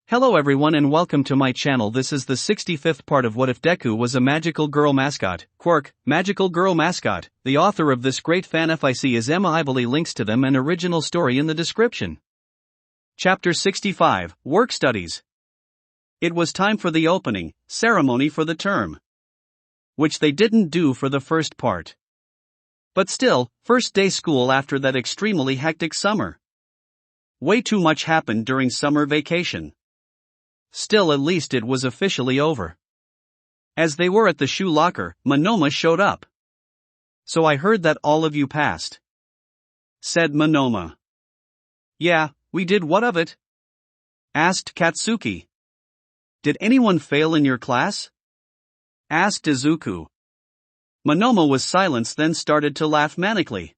Hello everyone and welcome to my channel. This is the 65th part of What If Deku Was a Magical Girl Mascot. Quirk, Magical Girl Mascot. The author of this great fan fic is Emma. I believe links to them and original story in the description. Chapter 65, Work Studies. It was time for the opening ceremony for the term, which they didn't do for the first part. But still, first day school after that extremely hectic summer. Way too much happened during summer vacation. Still, at least it was officially over. As they were at the shoe locker, Monoma showed up. "So I heard that all of you passed," said Monoma. "Yeah, we did. What of it?" asked Katsuki. "Did anyone fail in your class?" asked Izuku. Monoma was silenced, then started to laugh manically.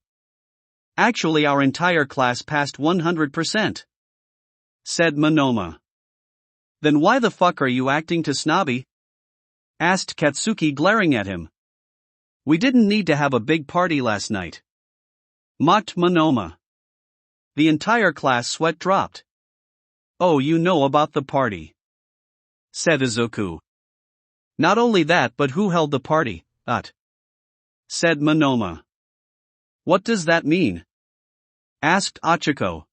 "Actually, our entire class passed 100%, said Monoma. "Then why the fuck are you acting too snobby?" asked Katsuki, glaring at him. "We didn't need to have a big party last night," mocked Monoma. The entire class sweat dropped. "Oh, you know about the party," said Izuku. "Not only that, but who held the party, said Monoma. "What does that mean?" asked Ochako.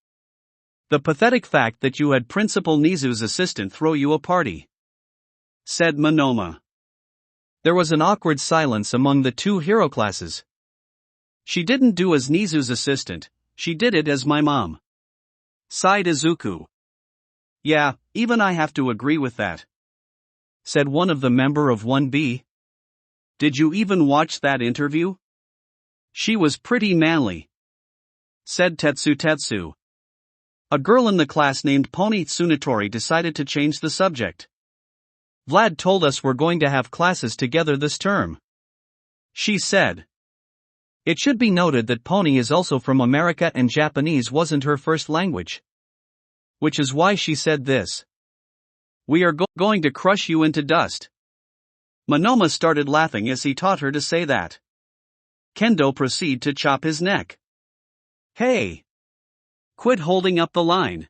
"The pathetic fact that you had Principal Nizu's assistant throw you a party," said Monoma. There was an awkward silence among the two hero classes. "She didn't do as Nizu's assistant, she did it as my mom," sighed Izuku. "Yeah, even I have to agree with that," said one of the member of 1B. "Did you even watch that interview? She was pretty manly," said Tetsu. A girl in the class named Pony Tsunatori decided to change the subject. "Vlad told us we're going to have classes together this term," she said. It should be noted that Pony is also from America and Japanese wasn't her first language, which is why she said this. "We are going to crush you into dust." Monoma started laughing as he taught her to say that. Kendo proceeded to chop his neck. "Hey! Quit holding up the line!"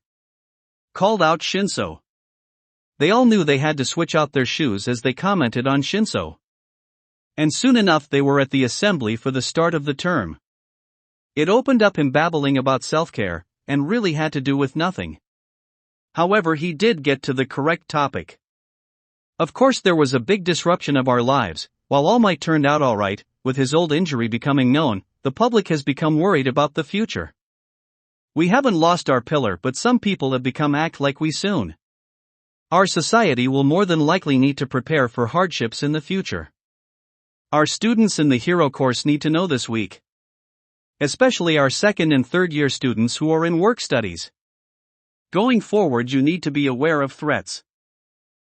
called out Shinso. They all knew they had to switch out their shoes as they commented on Shinso. And soon enough they were at the assembly for the start of the term. It opened up him babbling about self-care, and really had to do with nothing. However, he did get to the correct topic. "Of course there was a big disruption of our lives. While All Might turned out alright, with his old injury becoming known, the public has become worried about the future. We haven't lost our pillar, but some people have become act like we soon. Our society will more than likely need to prepare for hardships in the future. Our students in the hero course need to know this week. Especially our second and third year students who are in work studies. Going forward, you need to be aware of threats.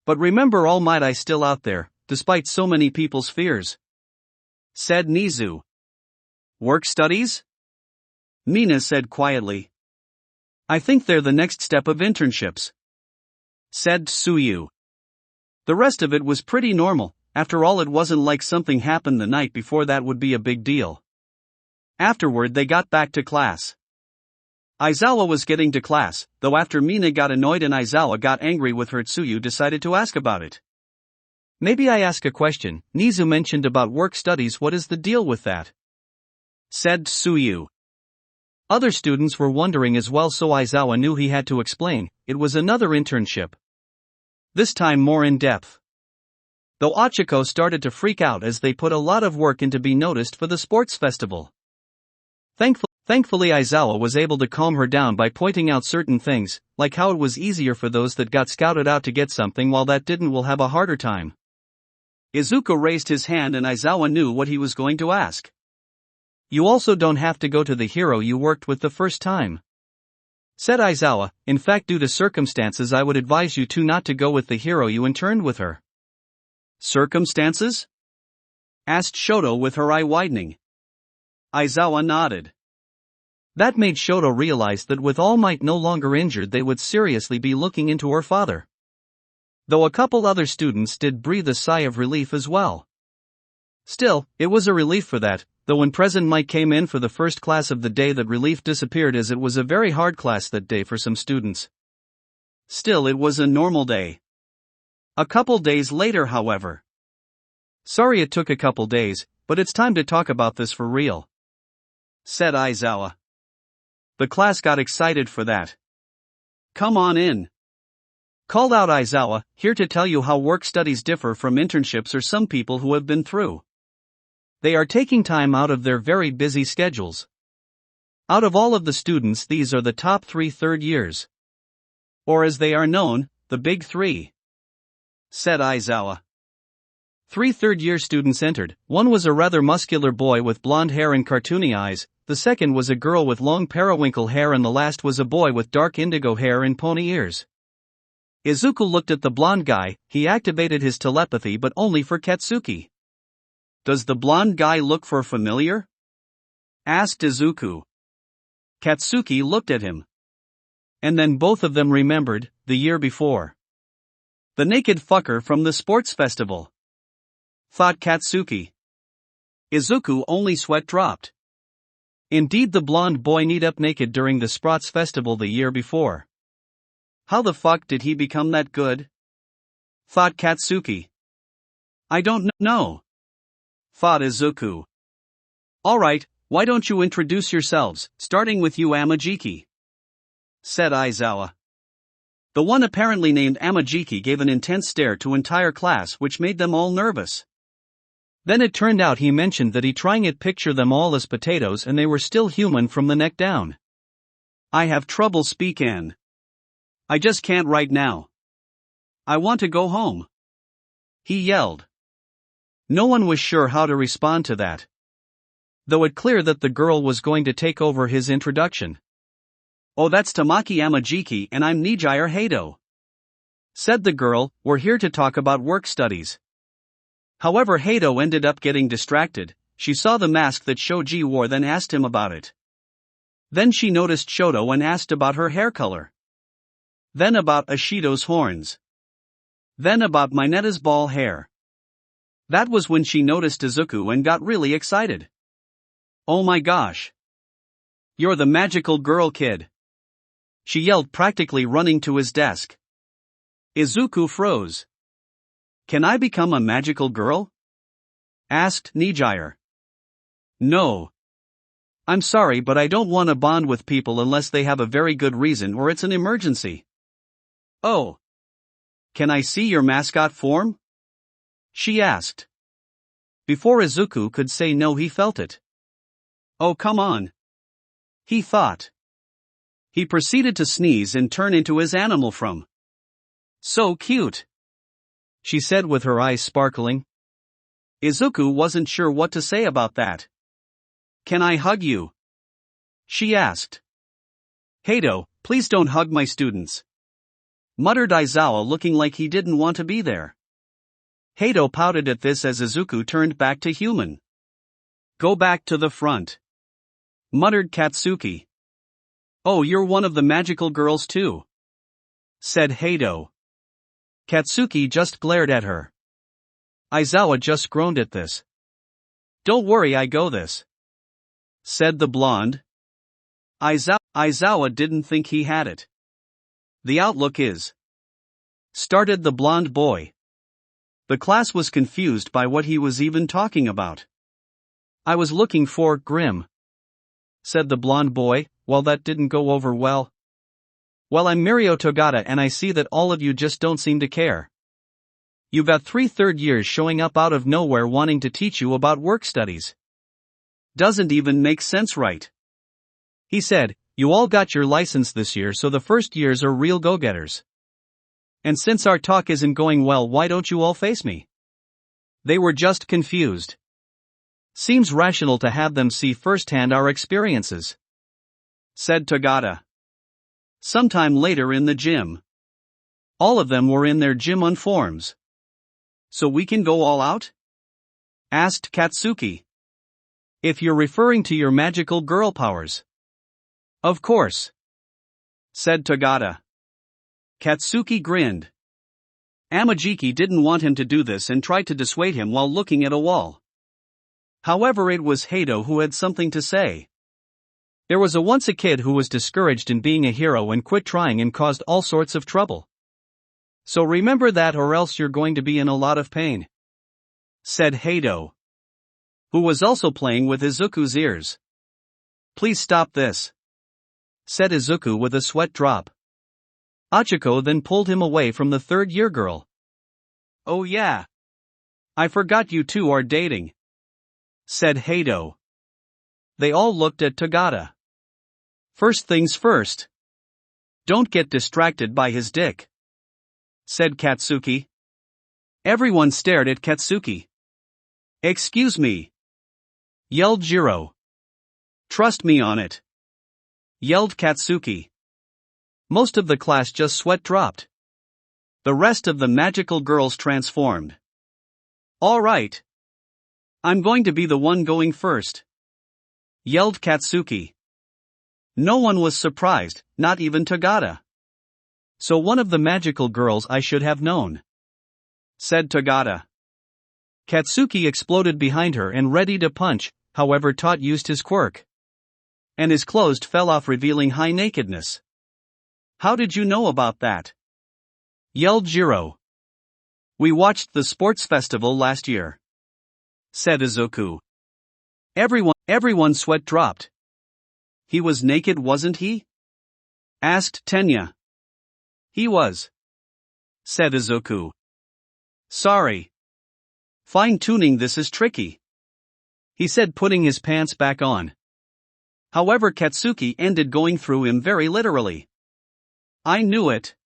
But remember, All Might is still out there, despite so many people's fears," said Nizu. "Work studies?" Mina said quietly. "I think they're the next step of internships," said Tsuyu. The rest of it was pretty normal. After all, it wasn't like something happened the night before that would be a big deal. Afterward they got back to class. Aizawa was getting to class, though after Mina got annoyed and Aizawa got angry with her, Tsuyu decided to ask about it. "Maybe I ask a question. Nizu mentioned about work studies. What is the deal with that?" said Tsuyu. Other students were wondering as well, so Aizawa knew he had to explain. It was another internship. This time more in depth. Though Ochako started to freak out as they put a lot of work in to be noticed for the sports festival. Thankfully Aizawa was able to calm her down by pointing out certain things, like how it was easier for those that got scouted out to get something while that didn't will have a harder time. Izuku raised his hand and Aizawa knew what he was going to ask. "You also don't have to go to the hero you worked with the first time," said Aizawa. "In fact, due to circumstances, I would advise you to not to go with the hero you interned with her." "Circumstances?" asked Shoto with her eye widening. Aizawa nodded. That made Shoto realize that with All Might no longer injured, they would seriously be looking into her father. Though a couple other students did breathe a sigh of relief as well. Still, it was a relief for that, though when Present Mike came in for the first class of the day, that relief disappeared as it was a very hard class that day for some students. Still, it was a normal day. A couple days later, however. Sorry it took a couple days, but it's time to talk about this for real, said Aizawa. The class got excited for that. Come on in, called out Aizawa, here to tell you how work studies differ from internships or some people who have been through. They are taking time out of their very busy schedules. Out of all of the students, these are the top 3 third years. Or as they are known, the Big Three, said Aizawa. 3 third-year students entered. One was a rather muscular boy with blonde hair and cartoony eyes, the second was a girl with long periwinkle hair, and the last was a boy with dark indigo hair and pony ears. Izuku looked at the blonde guy. He activated his telepathy, but only for Katsuki. Does the blonde guy look familiar? Asked Izuku. Katsuki looked at him. And then both of them remembered, the year before. The naked fucker from the sports festival, thought Katsuki. Izuku only sweat dropped. Indeed, the blonde boy kneed up naked during the sports festival the year before. How the fuck did he become that good? Thought Katsuki. I don't know, thought Izuku. Alright, why don't you introduce yourselves, starting with you, Amajiki, said Aizawa. The one apparently named Amajiki gave an intense stare to entire class, which made them all nervous. Then it turned out he mentioned that he trying it picture them all as potatoes and they were still human from the neck down. I have trouble speaking. I just can't right now. I want to go home, he yelled. No one was sure how to respond to that, though it clear that the girl was going to take over his introduction. Oh, that's Tamaki Amajiki and I'm Nijire Hado, said the girl. We're here to talk about work studies. However, Hado ended up getting distracted. She saw the mask that Shoji wore, then asked him about it. Then she noticed Shoto and asked about her hair color. Then about Ashido's horns. Then about Mineta's ball hair. That was when she noticed Izuku and got really excited. Oh my gosh. You're the magical girl kid, she yelled, practically running to his desk. Izuku froze. Can I become a magical girl? Asked Nijire. No. I'm sorry, but I don't want to bond with people unless they have a very good reason or it's an emergency. Oh. Can I see your mascot form? She asked. Before Izuku could say no, he felt it. Oh, come on, he thought. He proceeded to sneeze and turn into his animal form. So cute, she said with her eyes sparkling. Izuku wasn't sure what to say about that. Can I hug you? She asked. Hado, please don't hug my students, muttered Aizawa, looking like he didn't want to be there. Hado pouted at this as Izuku turned back to human. Go back to the front, muttered Katsuki. Oh, you're one of the magical girls too, said Hado. Katsuki just glared at her. Aizawa just groaned at this. Don't worry, I go this, said the blonde. Aizawa didn't think he had it. The outlook is, started the blonde boy. The class was confused by what he was even talking about. I was looking for Grim, said the blonde boy. Well, that didn't go over well. Well, I'm Mirio Togata and I see that all of you just don't seem to care. You got 3 third years showing up out of nowhere wanting to teach you about work studies. Doesn't even make sense, right? He said, you all got your license this year, so the first years are real go-getters. And since our talk isn't going well, why don't you all face me? They were just confused. Seems rational to have them see firsthand our experiences, said Togata. Sometime later in the gym. All of them were in their gym uniforms. So we can go all out? Asked Katsuki. If you're referring to your magical girl powers. Of course, said Togata. Katsuki grinned. Amajiki didn't want him to do this and tried to dissuade him while looking at a wall. However, it was Hado who had something to say. There was once a kid who was discouraged in being a hero and quit trying and caused all sorts of trouble. So remember that or else you're going to be in a lot of pain," said Hato, who was also playing with Izuku's ears. "Please stop this," said Izuku with a sweat drop. Achiko then pulled him away from the third-year girl. "Oh yeah. I forgot you two are dating," said Hato. They all looked at Tagata. "First things first. Don't get distracted by his dick," said Katsuki. Everyone stared at Katsuki. "Excuse me," yelled Jiro. "Trust me on it," yelled Katsuki. Most of the class just sweat dropped. The rest of the magical girls transformed. "All right. I'm going to be the one going first," yelled Katsuki. No one was surprised, not even Tagata. "So one of the magical girls I should have known," said Tagata. Katsuki exploded behind her and ready to punch, however Tot used his quirk. And his clothes fell off revealing high nakedness. "How did you know about that?" yelled Jiro. "We watched the sports festival last year," said Izuku. Everyone sweat dropped. "He was naked, wasn't he?" asked Tenya. "He was," said Izuku. "Sorry. Fine-tuning this is tricky," he said, putting his pants back on. However, Katsuki ended going through him very literally. "I knew it,"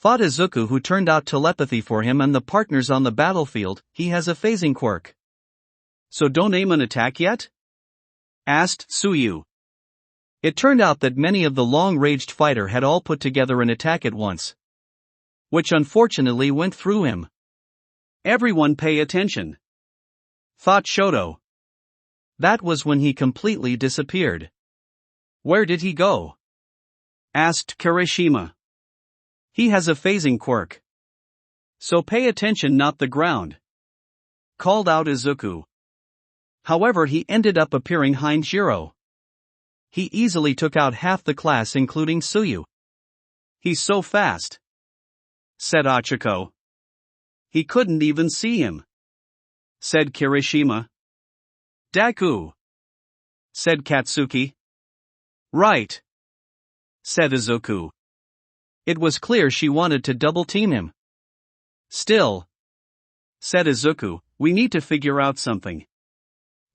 thought Izuku, who turned out telepathy for him and the partners on the battlefield. "He has a phasing quirk. So don't aim an attack yet?" asked Tsuyu. It turned out that many of the long-ranged fighter had all put together an attack at once, which unfortunately went through him. "Everyone pay attention," thought Shoto. That was when he completely disappeared. "Where did he go?" asked Kirishima. "He has a phasing quirk. So pay attention, not the ground," called out Izuku. However, he ended up appearing behind Jiro. He easily took out half the class including Tsuyu. "He's so fast," said Achiko. "He couldn't even see him," said Kirishima. "Deku," said Katsuki. "Right," said Izuku. It was clear she wanted to double-team him. "Still," said Izuku, "we need to figure out something.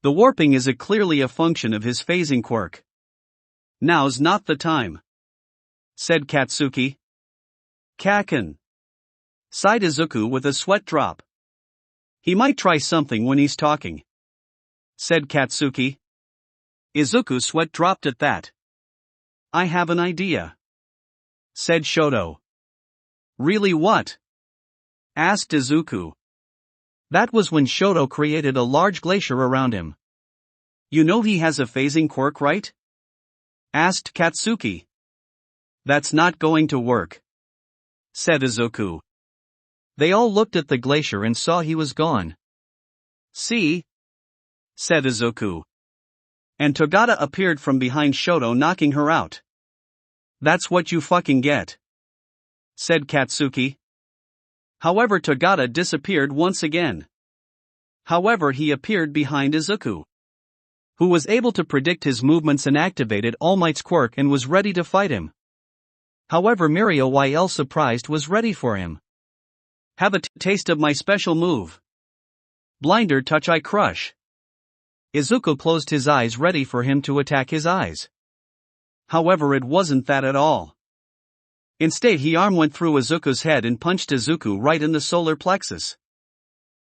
The warping is clearly a function of his phasing quirk." "Now's not the time," said Katsuki. "Kaken," sighed Izuku with a sweat drop. "He might try something when he's talking," said Katsuki. Izuku sweat dropped at that. "I have an idea," said Shoto. "Really, what?" asked Izuku. That was when Shoto created a large glacier around him. "You know he has a phasing quirk, right?" asked Katsuki. "That's not going to work," said Izuku. They all looked at the glacier and saw he was gone. "See?" said Izuku. And Tagata appeared from behind Shoto, knocking her out. "That's what you fucking get," said Katsuki. However, Tagata disappeared once again. However, he appeared behind Izuku, who was able to predict his movements and activated All Might's quirk and was ready to fight him. However, Mirio, while surprised, was ready for him. "Have a taste of my special move. Blinder Touch Eye Crush." Izuku closed his eyes, ready for him to attack his eyes. However, it wasn't that at all. Instead, he arm went through Izuku's head and punched Izuku right in the solar plexus.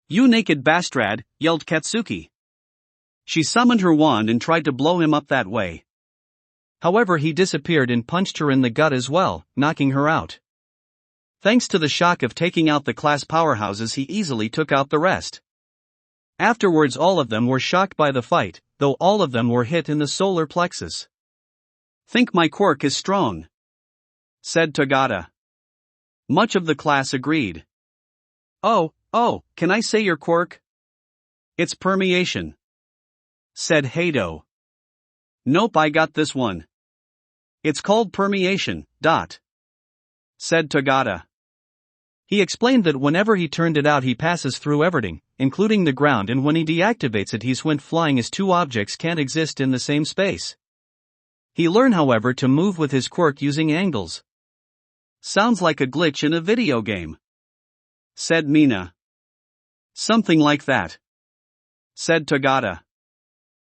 "You naked bastard," yelled Katsuki. She summoned her wand and tried to blow him up that way. However, he disappeared and punched her in the gut as well, knocking her out. Thanks to the shock of taking out the class powerhouses, he easily took out the rest. Afterwards, all of them were shocked by the fight, though all of them were hit in the solar plexus. "Think my quirk is strong," said Tagata. Much of the class agreed. Oh, can I say your quirk?" "It's permeation," said Hato. "Nope, I got this one. It's called permeation, said Tagata. He explained that whenever he turned it out he passes through everything, including the ground, and when he deactivates it he's went flying as two objects can't exist in the same space. He learned however to move with his quirk using angles. Sounds like a glitch in a video game, said Mina. Something like that, said Tagata.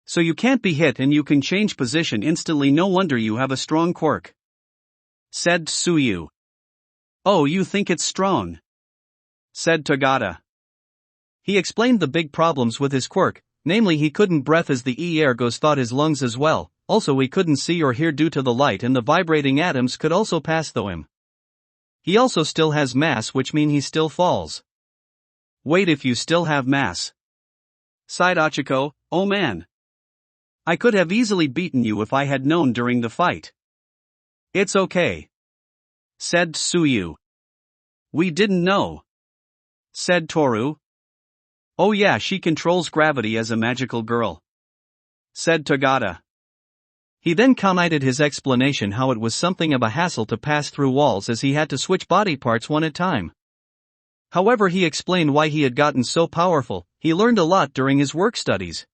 So you can't be hit and you can change position instantly, no wonder you have a strong quirk, said Tsuyu. Oh, you think it's strong, said Tagata. He explained the big problems with his quirk, namely he couldn't breathe as the air goes through his lungs as well, also he couldn't see or hear due to the light, and the vibrating atoms could also pass through him. He also still has mass, which means he still falls. Wait, if you still have mass? Sighed Ochako. Oh man. I could have easily beaten you if I had known during the fight. It's okay, said Tsuyu. We didn't know, said Toru. Oh yeah, she controls gravity as a magical girl, said Tagata. He then commented his explanation how it was something of a hassle to pass through walls as he had to switch body parts one at a time. However, he explained why he had gotten so powerful. He learned a lot during his work studies.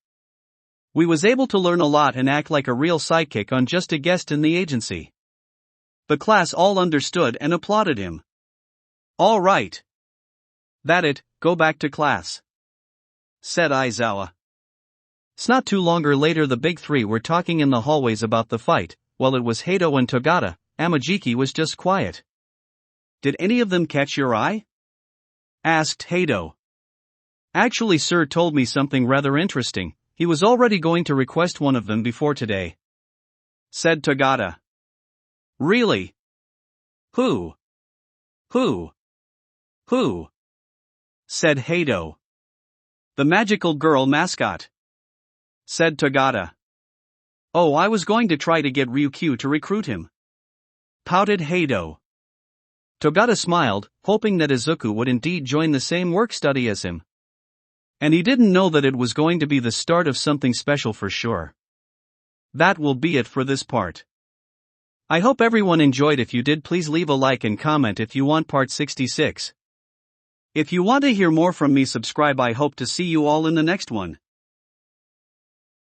We was able to learn a lot and act like a real sidekick on just a guest in the agency. The class all understood and applauded him. All right. That it, go back to class, said Aizawa. Not too longer later the big three were talking in the hallways about the fight. While it was Hato and Tagata, Amajiki was just quiet. Did any of them catch your eye? Asked Hato. Actually, Sir told me something rather interesting. He was already going to request one of them before today, said Tagata. Really? Who? Who? Said Hato. The magical girl Mascot, said Tagata. Oh, I was going to try to get Ryukyu to recruit him, pouted Hato. Tagata smiled, hoping that Izuku would indeed join the same work study as him. And he didn't know that it was going to be the start of something special for sure. That will be it for this part. I hope everyone enjoyed. If you did, please leave a like and comment if you want part 66. If you want to hear more from me, subscribe. I hope to see you all in the next one.